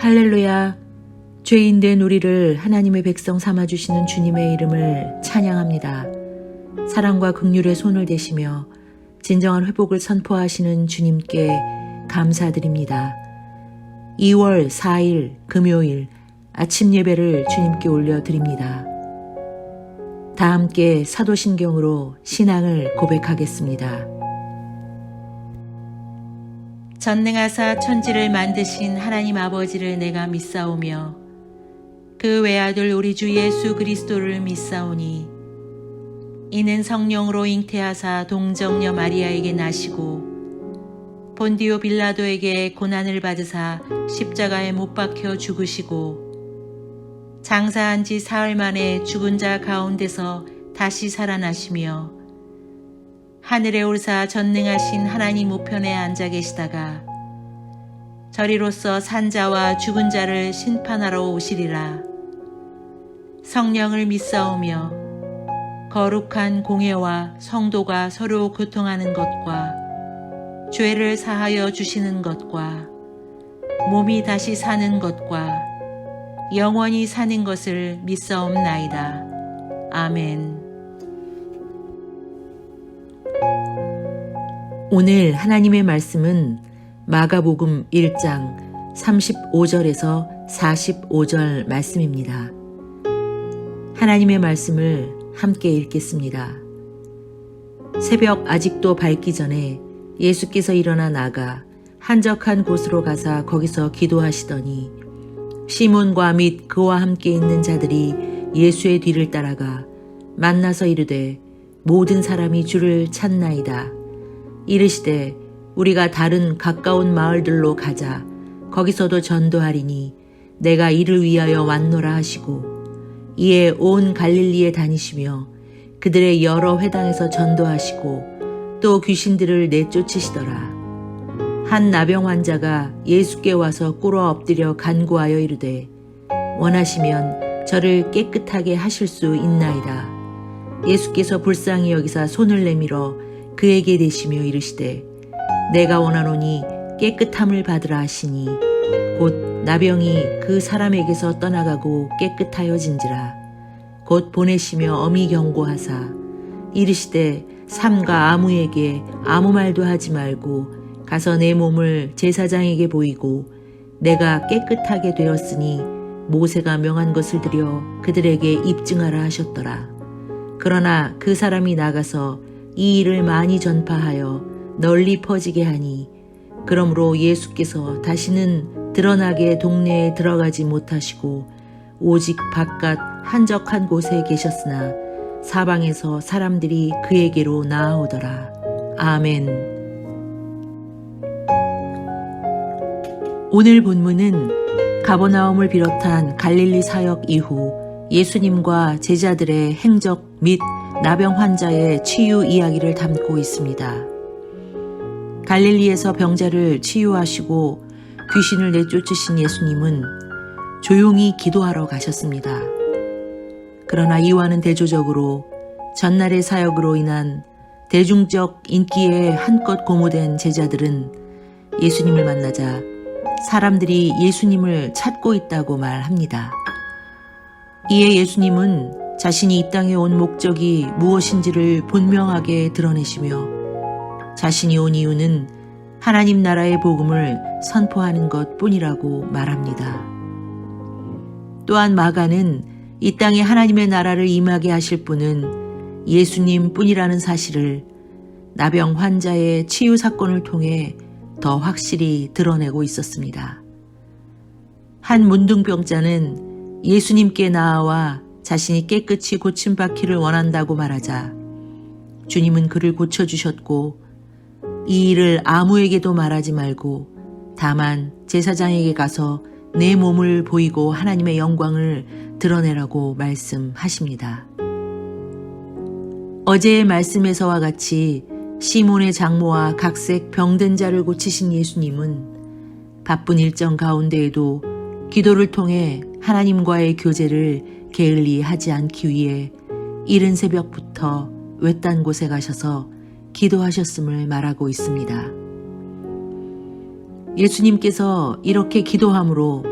할렐루야. 죄인된 우리를 하나님의 백성 삼아주시는 주님의 이름을 찬양합니다. 사랑과 긍휼의 손을 대시며 진정한 회복을 선포하시는 주님께 감사드립니다. 2월 4일 금요일 아침 예배를 주님께 올려드립니다. 다 함께 사도신경으로 신앙을 고백하겠습니다. 전능하사 천지를 만드신 하나님 아버지를 내가 믿사오며 그 외아들 우리 주 예수 그리스도를 믿사오니 이는 성령으로 잉태하사 동정녀 마리아에게 나시고 본디오 빌라도에게 고난을 받으사 십자가에 못 박혀 죽으시고 장사한 지 사흘 만에 죽은 자 가운데서 다시 살아나시며 하늘에 올사 전능하신 하나님 우편에 앉아 계시다가 저리로서 산자와 죽은 자를 심판하러 오시리라. 성령을 믿사오며 거룩한 공회와 성도가 서로 교통하는 것과 죄를 사하여 주시는 것과 몸이 다시 사는 것과 영원히 사는 것을 믿사옵나이다. 아멘. 오늘 하나님의 말씀은 마가복음 1장 35절에서 45절 말씀입니다. 하나님의 말씀을 함께 읽겠습니다. 새벽 아직도 밝기 전에 예수께서 일어나 나가 한적한 곳으로 가사 거기서 기도하시더니 시몬과 및 그와 함께 있는 자들이 예수의 뒤를 따라가 만나서 이르되 모든 사람이 주를 찾나이다. 이르시되 우리가 다른 가까운 마을들로 가자. 거기서도 전도하리니 내가 이를 위하여 왔노라 하시고 이에 온 갈릴리에 다니시며 그들의 여러 회당에서 전도하시고 또 귀신들을 내쫓으시더라. 한 나병 환자가 예수께 와서 꿇어 엎드려 간구하여 이르되 원하시면 저를 깨끗하게 하실 수 있나이다. 예수께서 불쌍히 여기사 손을 내밀어 그에게 대시며 이르시되 내가 원하노니 깨끗함을 받으라 하시니 곧 나병이 그 사람에게서 떠나가고 깨끗하여진지라. 곧 보내시며 엄히 경고하사 이르시되 삼가 아무에게 아무 말도 하지 말고 가서 내 몸을 제사장에게 보이고 내가 깨끗하게 되었으니 모세가 명한 것을 드려 그들에게 입증하라 하셨더라. 그러나 그 사람이 나가서 이 일을 많이 전파하여 널리 퍼지게 하니 그러므로 예수께서 다시는 드러나게 동네에 들어가지 못하시고 오직 바깥 한적한 곳에 계셨으나 사방에서 사람들이 그에게로 나아오더라. 아멘. 오늘 본문은 가버나움을 비롯한 갈릴리 사역 이후 예수님과 제자들의 행적 및 나병 환자의 치유 이야기를 담고 있습니다. 갈릴리에서 병자를 치유하시고 귀신을 내쫓으신 예수님은 조용히 기도하러 가셨습니다. 그러나 이와는 대조적으로 전날의 사역으로 인한 대중적 인기에 한껏 고무된 제자들은 예수님을 만나자 사람들이 예수님을 찾고 있다고 말합니다. 이에 예수님은 자신이 이 땅에 온 목적이 무엇인지를 분명하게 드러내시며 자신이 온 이유는 하나님 나라의 복음을 선포하는 것 뿐이라고 말합니다. 또한 마가는 이 땅에 하나님의 나라를 임하게 하실 분은 예수님 뿐이라는 사실을 나병 환자의 치유 사건을 통해 더 확실히 드러내고 있었습니다. 한 문둥병자는 예수님께 나아와 자신이 깨끗이 고침받기를 원한다고 말하자 주님은 그를 고쳐주셨고 이 일을 아무에게도 말하지 말고 다만 제사장에게 가서 내 몸을 보이고 하나님의 영광을 드러내라고 말씀하십니다. 어제의 말씀에서와 같이 시몬의 장모와 각색 병든 자를 고치신 예수님은 바쁜 일정 가운데에도 기도를 통해 하나님과의 교제를 게을리 하지 않기 위해 이른 새벽부터 외딴 곳에 가셔서 기도하셨음을 말하고 있습니다. 예수님께서 이렇게 기도함으로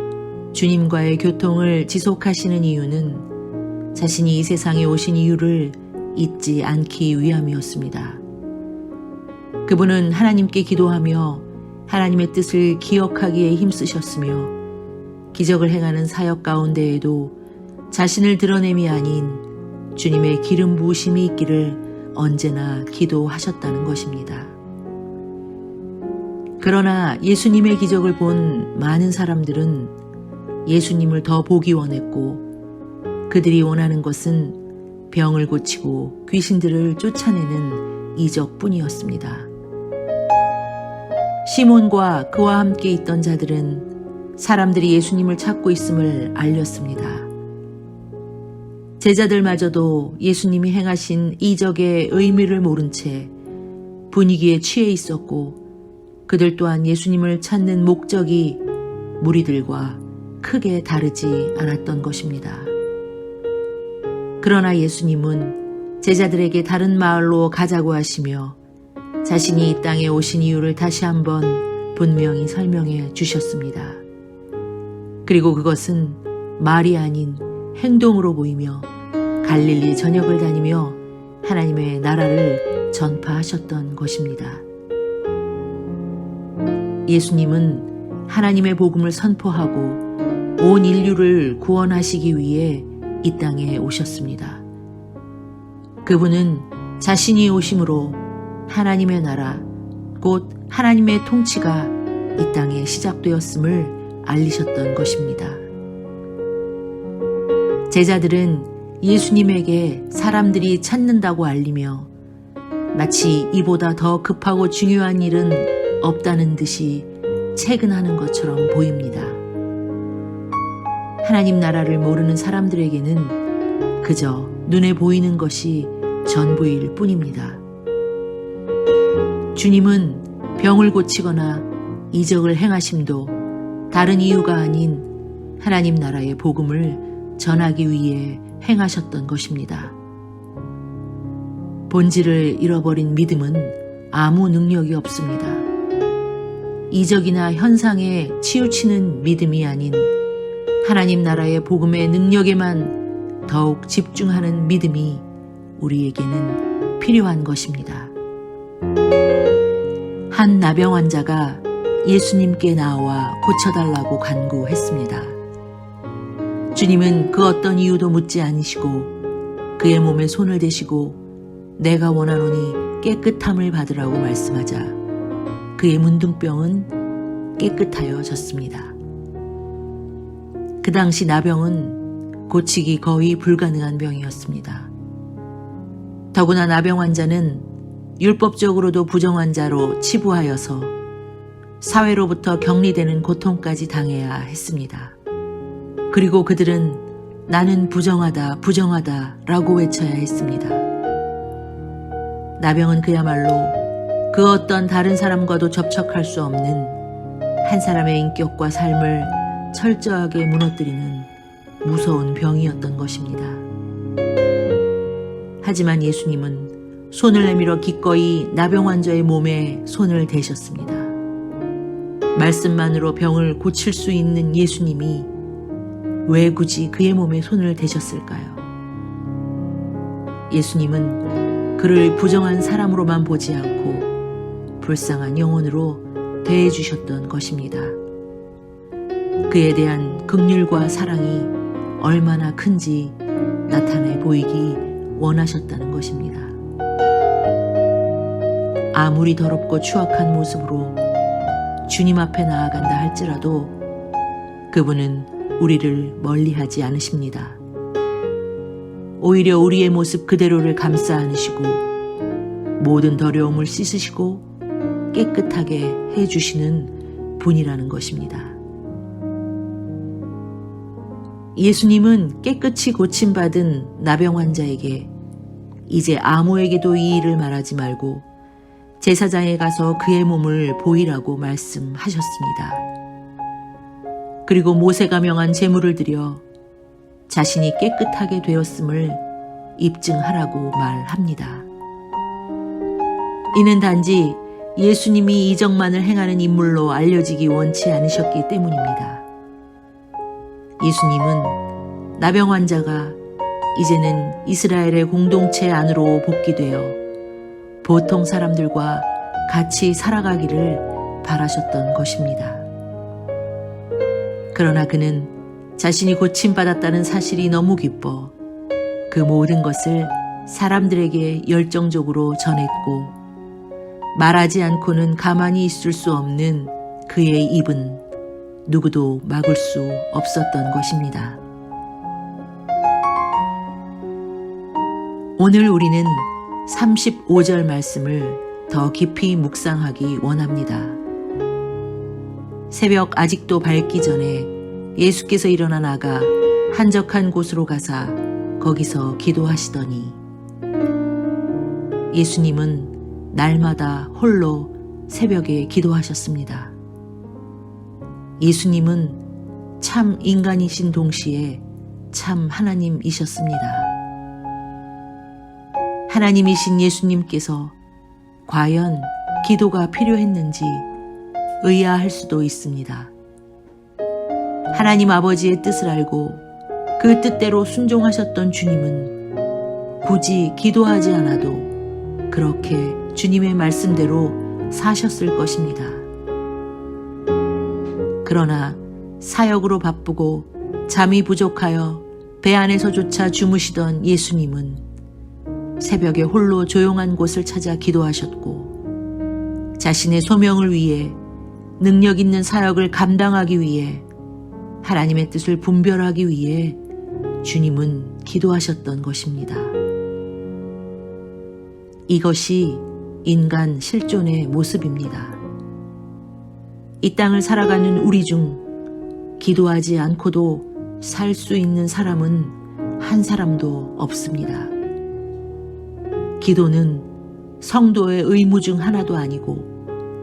주님과의 교통을 지속하시는 이유는 자신이 이 세상에 오신 이유를 잊지 않기 위함이었습니다. 그분은 하나님께 기도하며 하나님의 뜻을 기억하기에 힘쓰셨으며 기적을 행하는 사역 가운데에도 자신을 드러냄이 아닌 주님의 기름 부으심이 있기를 언제나 기도하셨다는 것입니다. 그러나 예수님의 기적을 본 많은 사람들은 예수님을 더 보기 원했고 그들이 원하는 것은 병을 고치고 귀신들을 쫓아내는 이적뿐이었습니다. 시몬과 그와 함께 있던 자들은 사람들이 예수님을 찾고 있음을 알렸습니다. 제자들마저도 예수님이 행하신 이적의 의미를 모른 채 분위기에 취해 있었고 그들 또한 예수님을 찾는 목적이 무리들과 크게 다르지 않았던 것입니다. 그러나 예수님은 제자들에게 다른 마을로 가자고 하시며 자신이 이 땅에 오신 이유를 다시 한번 분명히 설명해 주셨습니다. 그리고 그것은 말이 아닌 행동으로 보이며 갈릴리 전역을 다니며 하나님의 나라를 전파하셨던 것입니다. 예수님은 하나님의 복음을 선포하고 온 인류를 구원하시기 위해 이 땅에 오셨습니다. 그분은 자신이 오심으로 하나님의 나라, 곧 하나님의 통치가 이 땅에 시작되었음을 알리셨던 것입니다. 제자들은 예수님에게 사람들이 찾는다고 알리며 마치 이보다 더 급하고 중요한 일은 없다는 듯이 채근하는 것처럼 보입니다. 하나님 나라를 모르는 사람들에게는 그저 눈에 보이는 것이 전부일 뿐입니다. 주님은 병을 고치거나 이적을 행하심도 다른 이유가 아닌 하나님 나라의 복음을 전하기 위해 행하셨던 것입니다. 본질을 잃어버린 믿음은 아무 능력이 없습니다. 이적이나 현상에 치우치는 믿음이 아닌 하나님 나라의 복음의 능력에만 더욱 집중하는 믿음이 우리에게는 필요한 것입니다. 한 나병 환자가 예수님께 나와 고쳐달라고 간구했습니다. 주님은 그 어떤 이유도 묻지 않으시고 그의 몸에 손을 대시고 내가 원하노니 깨끗함을 받으라고 말씀하자 그의 문둥병은 깨끗하여졌습니다. 그 당시 나병은 고치기 거의 불가능한 병이었습니다. 더구나 나병 환자는 율법적으로도 부정환자로 치부하여서 사회로부터 격리되는 고통까지 당해야 했습니다. 그리고 그들은 나는 부정하다, 부정하다 라고 외쳐야 했습니다. 나병은 그야말로 그 어떤 다른 사람과도 접촉할 수 없는 한 사람의 인격과 삶을 철저하게 무너뜨리는 무서운 병이었던 것입니다. 하지만 예수님은 손을 내밀어 기꺼이 나병 환자의 몸에 손을 대셨습니다. 말씀만으로 병을 고칠 수 있는 예수님이 왜 굳이 그의 몸에 손을 대셨을까요? 예수님은 그를 부정한 사람으로만 보지 않고 불쌍한 영혼으로 대해주셨던 것입니다. 그에 대한 긍휼과 사랑이 얼마나 큰지 나타내 보이기 원하셨다는 것입니다. 아무리 더럽고 추악한 모습으로 주님 앞에 나아간다 할지라도 그분은 우리를 멀리하지 않으십니다. 오히려 우리의 모습 그대로를 감싸 안으시고 모든 더러움을 씻으시고 깨끗하게 해주시는 분이라는 것입니다. 예수님은 깨끗이 고침받은 나병 환자에게 이제 아무에게도 이 일을 말하지 말고 제사장에 가서 그의 몸을 보이라고 말씀하셨습니다. 그리고 모세가 명한 제물을 드려 자신이 깨끗하게 되었음을 입증하라고 말합니다. 이는 단지 예수님이 이적만을 행하는 인물로 알려지기 원치 않으셨기 때문입니다. 예수님은 나병 환자가 이제는 이스라엘의 공동체 안으로 복귀되어 보통 사람들과 같이 살아가기를 바라셨던 것입니다. 그러나 그는 자신이 고침받았다는 사실이 너무 기뻐 그 모든 것을 사람들에게 열정적으로 전했고 말하지 않고는 가만히 있을 수 없는 그의 입은 누구도 막을 수 없었던 것입니다. 오늘 우리는 35절 말씀을 더 깊이 묵상하기 원합니다. 새벽 아직도 밝기 전에 예수께서 일어나 나가 한적한 곳으로 가사 거기서 기도하시더니 예수님은 날마다 홀로 새벽에 기도하셨습니다. 예수님은 참 인간이신 동시에 참 하나님이셨습니다. 하나님이신 예수님께서 과연 기도가 필요했는지 의아할 수도 있습니다. 하나님 아버지의 뜻을 알고 그 뜻대로 순종하셨던 주님은 굳이 기도하지 않아도 그렇게 주님의 말씀대로 사셨을 것입니다. 그러나 사역으로 바쁘고 잠이 부족하여 배 안에서조차 주무시던 예수님은 새벽에 홀로 조용한 곳을 찾아 기도하셨고 자신의 소명을 위해 능력 있는 사역을 감당하기 위해 하나님의 뜻을 분별하기 위해 주님은 기도하셨던 것입니다. 이것이 인간 실존의 모습입니다. 이 땅을 살아가는 우리 중 기도하지 않고도 살 수 있는 사람은 한 사람도 없습니다. 기도는 성도의 의무 중 하나도 아니고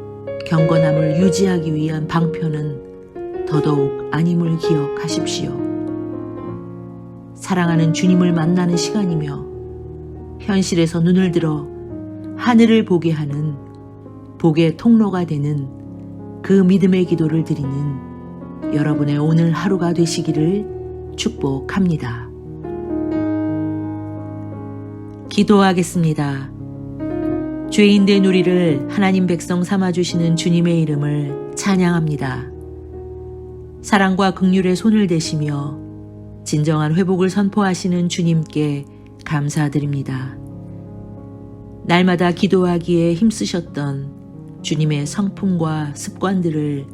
경건함을 유지하기 위한 방편은 더더욱 아님을 기억하십시오. 사랑하는 주님을 만나는 시간이며 현실에서 눈을 들어 하늘을 보게 하는 복의 통로가 되는 그 믿음의 기도를 드리는 여러분의 오늘 하루가 되시기를 축복합니다. 기도하겠습니다. 죄인된 우리를 하나님 백성 삼아주시는 주님의 이름을 찬양합니다. 사랑과 긍휼의 손을 대시며 진정한 회복을 선포하시는 주님께 감사드립니다. 날마다 기도하기에 힘쓰셨던 주님의 성품과 습관들을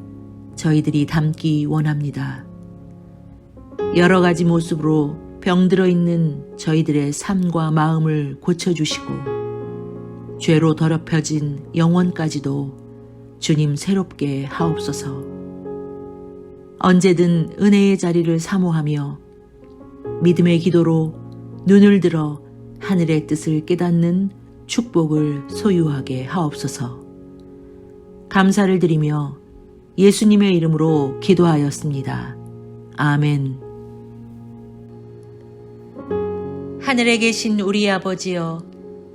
저희들이 담기 원합니다. 여러 가지 모습으로 병들어 있는 저희들의 삶과 마음을 고쳐주시고 죄로 더럽혀진 영혼까지도 주님 새롭게 하옵소서. 언제든 은혜의 자리를 사모하며 믿음의 기도로 눈을 들어 하늘의 뜻을 깨닫는 축복을 소유하게 하옵소서. 감사를 드리며 예수님의 이름으로 기도하였습니다. 아멘. 하늘에 계신 우리 아버지여,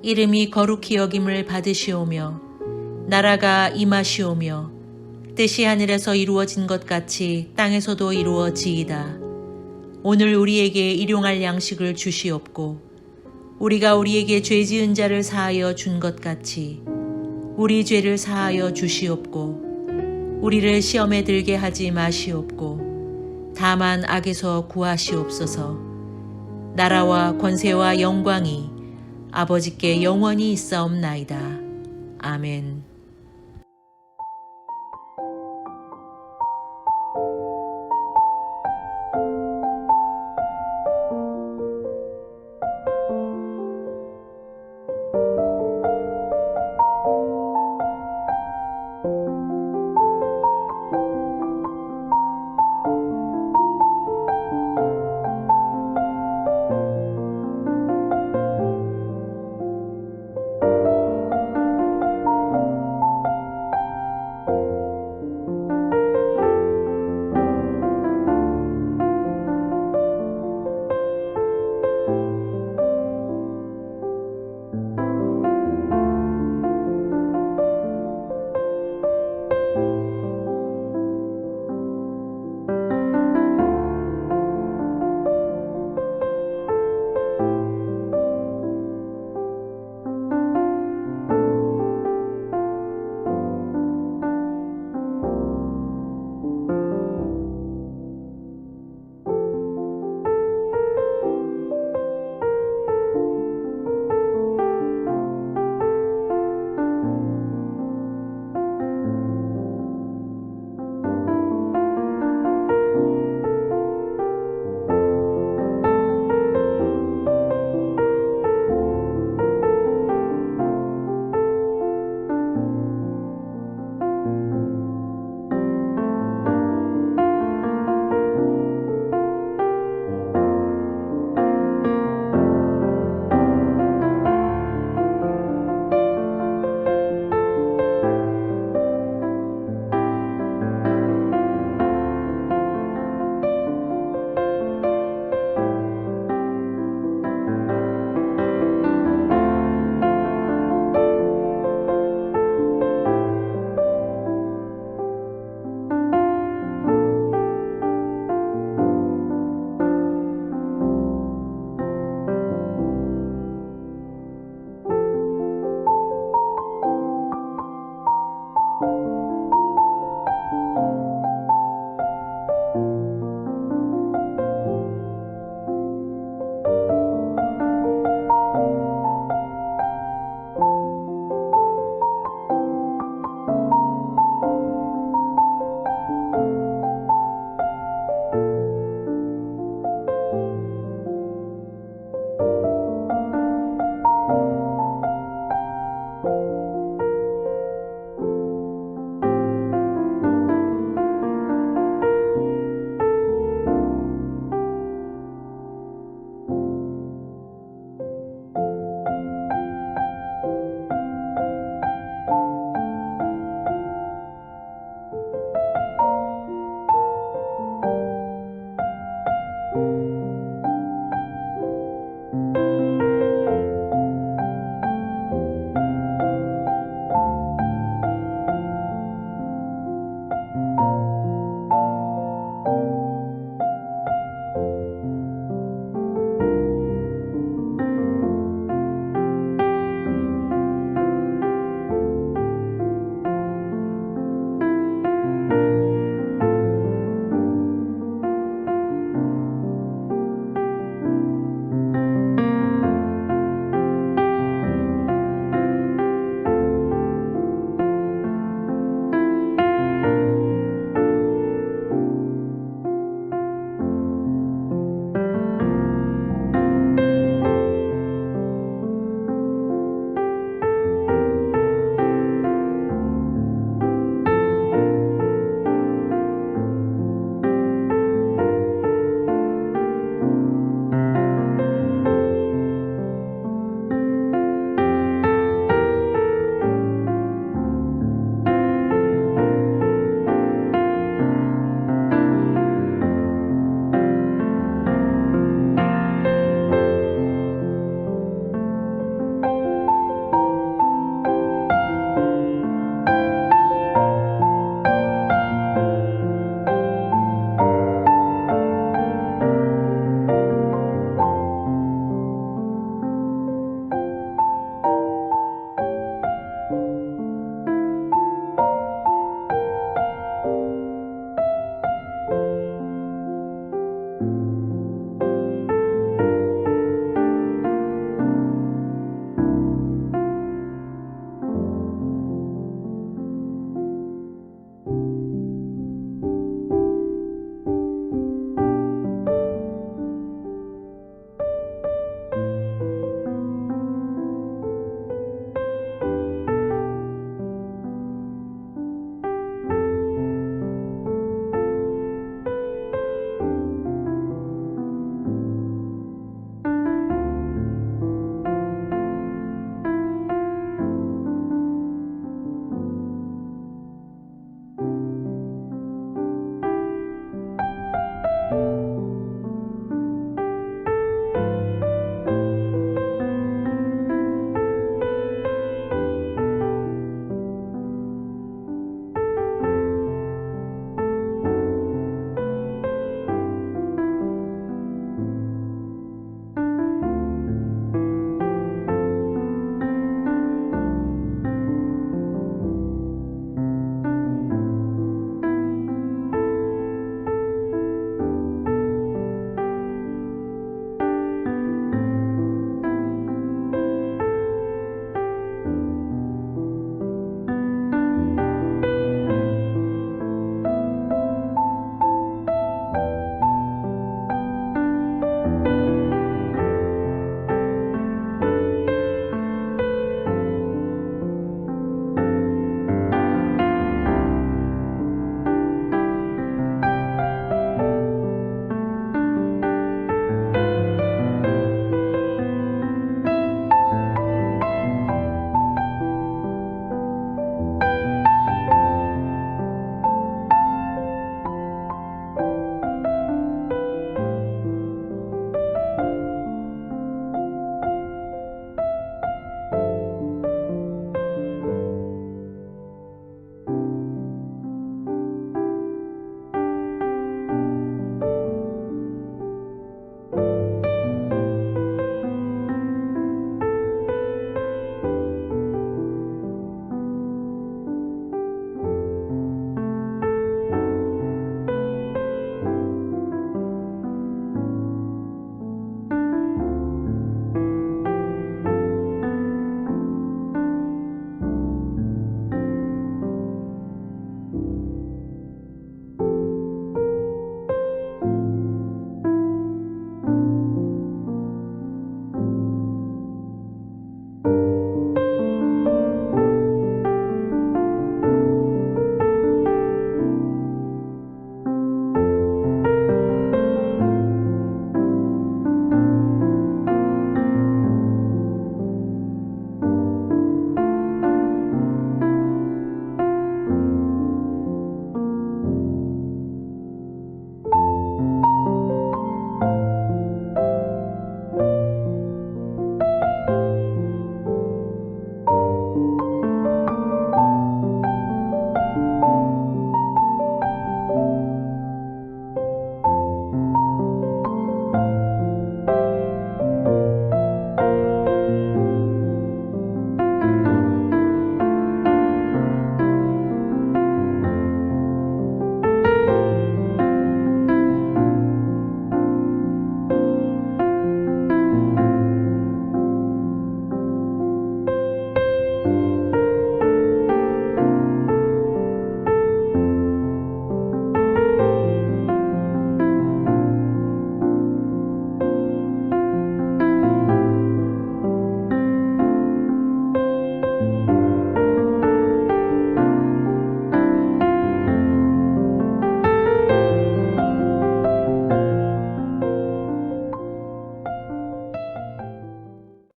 이름이 거룩히 여김을 받으시오며 나라가 임하시오며 뜻이 하늘에서 이루어진 것 같이 땅에서도 이루어지이다. 오늘 우리에게 일용할 양식을 주시옵고 우리가 우리에게 죄 지은 자를 사하여 준 것 같이 우리 죄를 사하여 주시옵고 우리를 시험에 들게 하지 마시옵고 다만 악에서 구하시옵소서. 나라와 권세와 영광이 아버지께 영원히 있사옵나이다. 아멘.